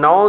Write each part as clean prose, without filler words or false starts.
9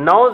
9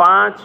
5,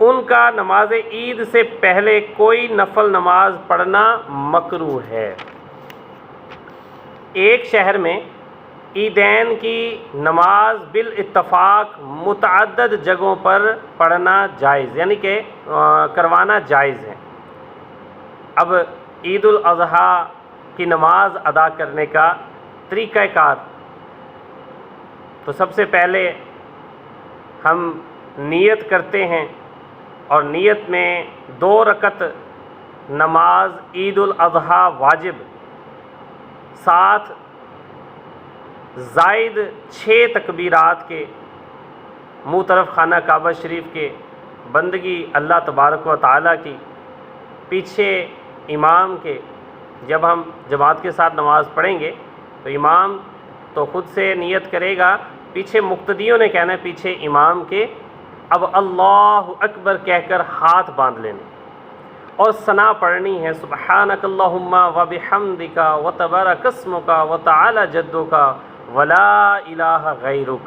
ان کا نماز عید سے پہلے کوئی نفل نماز پڑھنا مکروہ ہے۔ ایک شہر میں عیدین کی نماز بالاتفاق متعدد جگہوں پر پڑھنا جائز، یعنی کہ کروانا جائز ہے۔ اب عید الاضحیٰ کی نماز ادا کرنے کا طریقہ کار، تو سب سے پہلے ہم نیت کرتے ہیں، اور نیت میں 2 رکعت نماز عید الاضحیٰ واجب، ساتھ زائد 6 تکبیرات کے، منہ طرف خانہ کعبہ شریف کے، بندگی اللہ تبارک و تعالیٰ کی، پیچھے امام کے۔ جب ہم جماعت کے ساتھ نماز پڑھیں گے تو امام تو خود سے نیت کرے گا، پیچھے مقتدیوں نے کہنا ہے پیچھے امام کے، اب اللہ اکبر کہہ کر ہاتھ باندھ لینے اور ثنا پڑھنی ہے، سبحانک اللہم و بحمدک و تبارک اسمک و تعالی جدک ولا الہ غیرک۔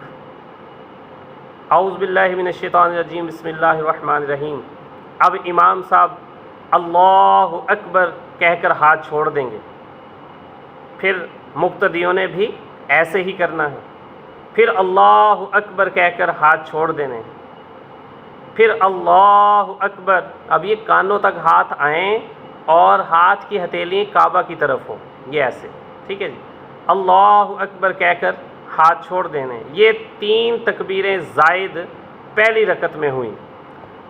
اعوذ باللہ من الشیطان الرجیم، بسم اللہ الرحمن الرحیم۔ اب امام صاحب اللہ اکبر کہہ کر ہاتھ چھوڑ دیں گے، پھر مقتدیوں نے بھی ایسے ہی کرنا ہے، پھر اللہ اکبر کہہ کر ہاتھ چھوڑ دینے ہیں، پھر اللہ اکبر۔ اب یہ کانوں تک ہاتھ آئیں اور ہاتھ کی ہتھیلی کعبہ کی طرف ہو، یہ ایسے، ٹھیک ہے جی۔ اللہ اکبر کہہ کر ہاتھ چھوڑ دینے۔ یہ 3 تکبیریں زائد پہلی رکعت میں ہوئیں۔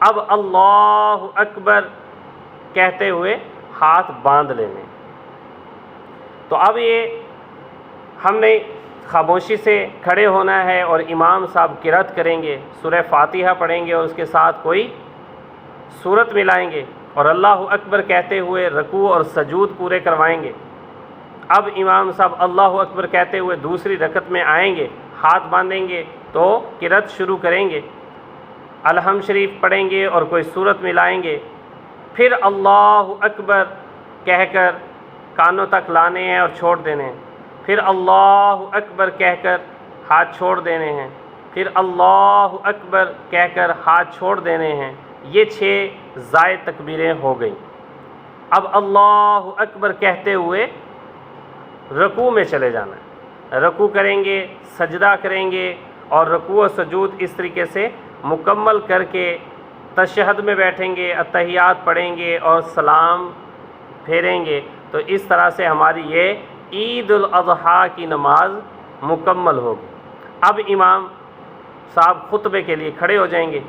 اب اللہ اکبر کہتے ہوئے ہاتھ باندھ لینے۔ تو اب یہ ہم نے خاموشی سے کھڑے ہونا ہے اور امام صاحب قرأت کریں گے، سورہ فاتحہ پڑھیں گے اور اس کے ساتھ کوئی سورت ملائیں گے، اور اللہ اکبر کہتے ہوئے رکوع اور سجود پورے کروائیں گے۔ اب امام صاحب اللہ اکبر کہتے ہوئے دوسری رکعت میں آئیں گے، ہاتھ باندھیں گے تو قرأت شروع کریں گے، الحمد شریف پڑھیں گے اور کوئی سورت ملائیں گے، پھر اللہ اکبر کہہ کر کانوں تک لانے ہیں اور چھوڑ دینے ہیں، پھر اللہ اکبر کہہ کر ہاتھ چھوڑ دینے ہیں، پھر اللہ اکبر کہہ کر ہاتھ چھوڑ دینے ہیں۔ یہ 6 زائد تکبیریں ہو گئیں۔ اب اللہ اکبر کہتے ہوئے رکوع میں چلے جانا ہے، رکوع کریں گے، سجدہ کریں گے، اور رکوع و سجود اس طریقے سے مکمل کر کے تشہد میں بیٹھیں گے، اتحیات پڑھیں گے اور سلام پھیریں گے۔ تو اس طرح سے ہماری یہ عید الاضحیٰ کی نماز مکمل ہوگی۔ اب امام صاحب خطبے کے لیے کھڑے ہو جائیں گے،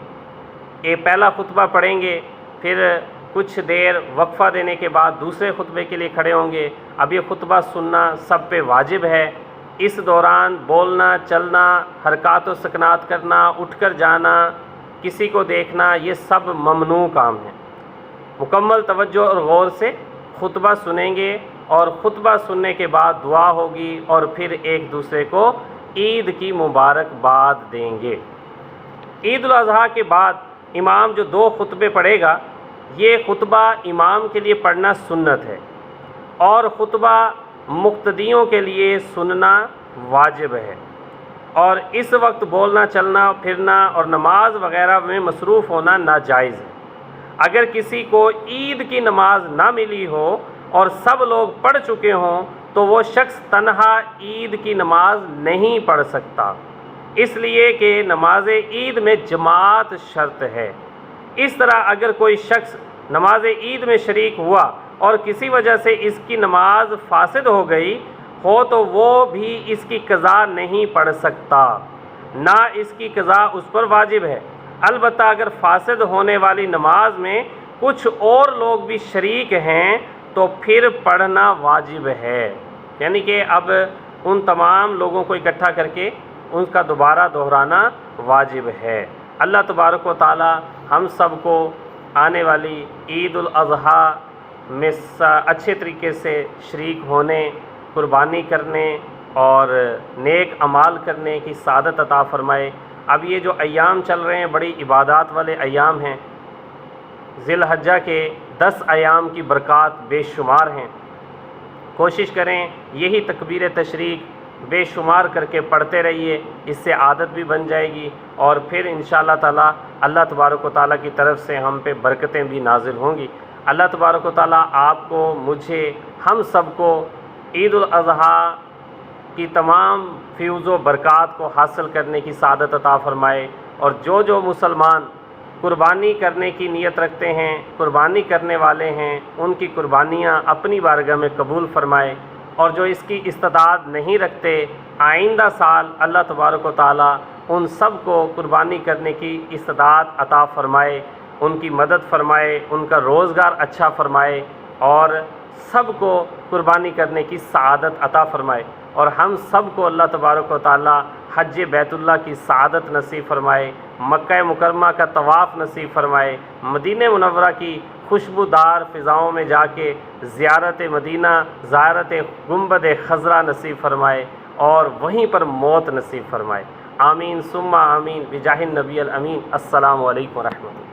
یہ پہلا خطبہ پڑھیں گے، پھر کچھ دیر وقفہ دینے کے بعد دوسرے خطبے کے لیے کھڑے ہوں گے۔ اب یہ خطبہ سننا سب پہ واجب ہے، اس دوران بولنا، چلنا، حرکات و سکنات کرنا، اٹھ کر جانا، کسی کو دیکھنا، یہ سب ممنوع کام ہے۔ مکمل توجہ اور غور سے خطبہ سنیں گے، اور خطبہ سننے کے بعد دعا ہوگی، اور پھر ایک دوسرے کو عید کی مبارکباد دیں گے۔ عید الاضحیٰ کے بعد امام جو 2 خطبے پڑھے گا، یہ خطبہ امام کے لیے پڑھنا سنت ہے، اور خطبہ مقتدیوں کے لیے سننا واجب ہے، اور اس وقت بولنا، چلنا پھرنا اور نماز وغیرہ میں مصروف ہونا ناجائز ہے۔ اگر کسی کو عید کی نماز نہ ملی ہو اور سب لوگ پڑھ چکے ہوں تو وہ شخص تنہا عید کی نماز نہیں پڑھ سکتا، اس لیے کہ نماز عید میں جماعت شرط ہے۔ اس طرح اگر کوئی شخص نماز عید میں شریک ہوا اور کسی وجہ سے اس کی نماز فاسد ہو گئی ہو تو وہ بھی اس کی قضا نہیں پڑھ سکتا، نہ اس کی قضا اس پر واجب ہے۔ البتہ اگر فاسد ہونے والی نماز میں کچھ اور لوگ بھی شریک ہیں تو پھر پڑھنا واجب ہے، یعنی کہ اب ان تمام لوگوں کو اکٹھا کر کے ان کا دوبارہ دہرانا واجب ہے۔ اللہ تبارک و تعالی ہم سب کو آنے والی عید الاضحیٰ میں اچھے طریقے سے شریک ہونے، قربانی کرنے اور نیک اعمال کرنے کی سعادت عطا فرمائے۔ اب یہ جو ایام چل رہے ہیں بڑی عبادات والے ایام ہیں، ذی الحجہ کے 10 ایام کی برکات بے شمار ہیں۔ کوشش کریں یہی تکبیر تشریق بے شمار کر کے پڑھتے رہیے، اس سے عادت بھی بن جائے گی، اور پھر انشاءاللہ تعالیٰ اللہ تبارک و تعالیٰ کی طرف سے ہم پہ برکتیں بھی نازل ہوں گی۔ اللہ تبارک و تعالیٰ آپ کو، مجھے، ہم سب کو عید الاضحیٰ کی تمام فیوز و برکات کو حاصل کرنے کی سعادت عطا فرمائے، اور جو مسلمان قربانی کرنے کی نیت رکھتے ہیں، قربانی کرنے والے ہیں، ان کی قربانیاں اپنی بارگاہ میں قبول فرمائے، اور جو اس کی استطاعت نہیں رکھتے، آئندہ سال اللہ تبارک و تعالیٰ ان سب کو قربانی کرنے کی استطاعت عطا فرمائے، ان کی مدد فرمائے، ان کا روزگار اچھا فرمائے، اور سب کو قربانی کرنے کی سعادت عطا فرمائے، اور ہم سب کو اللہ تبارک و تعالیٰ حج بیت اللہ کی سعادت نصیب فرمائے، مکہ مکرمہ کا طواف نصیب فرمائے، مدینہ منورہ کی خوشبودار فضاؤں میں جا کے زیارت مدینہ، زیارت گنبد خضرا نصیب فرمائے، اور وہیں پر موت نصیب فرمائے۔ آمین ثم آمین بجاہ النبی الامین۔ السلام علیکم ورحمۃ اللہ۔